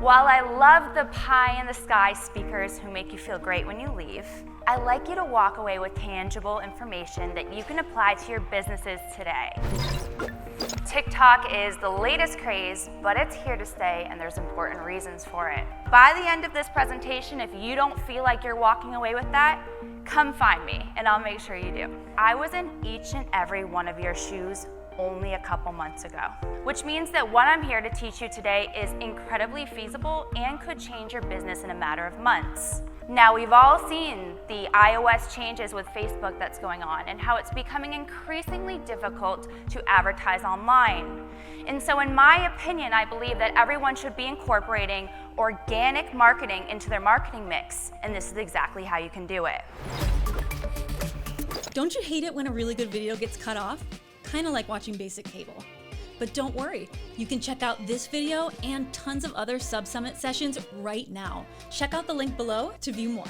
While I love the pie in the sky speakers who make you feel great when you leave, I like you to walk away with tangible information that you can apply to your businesses today. TikTok is the latest craze, but it's here to stay and there's important reasons for it. By the end of this presentation, if you don't feel like you're walking away with that, come find me and I'll make sure you do. I was in each and every one of your shoes only a couple months ago, which means that what I'm here to teach you today is incredibly feasible and could change your business in a matter of months. Now, we've all seen the iOS changes with Facebook that's going on and how it's becoming increasingly difficult to advertise online. And so in my opinion, I believe that everyone should be incorporating organic marketing into their marketing mix, and this is exactly how you can do it. Don't you hate it when a really good video gets cut off? Kind of like watching basic cable. But don't worry, you can check out this video and tons of other SubSummit sessions right now. Check out the link below to view more.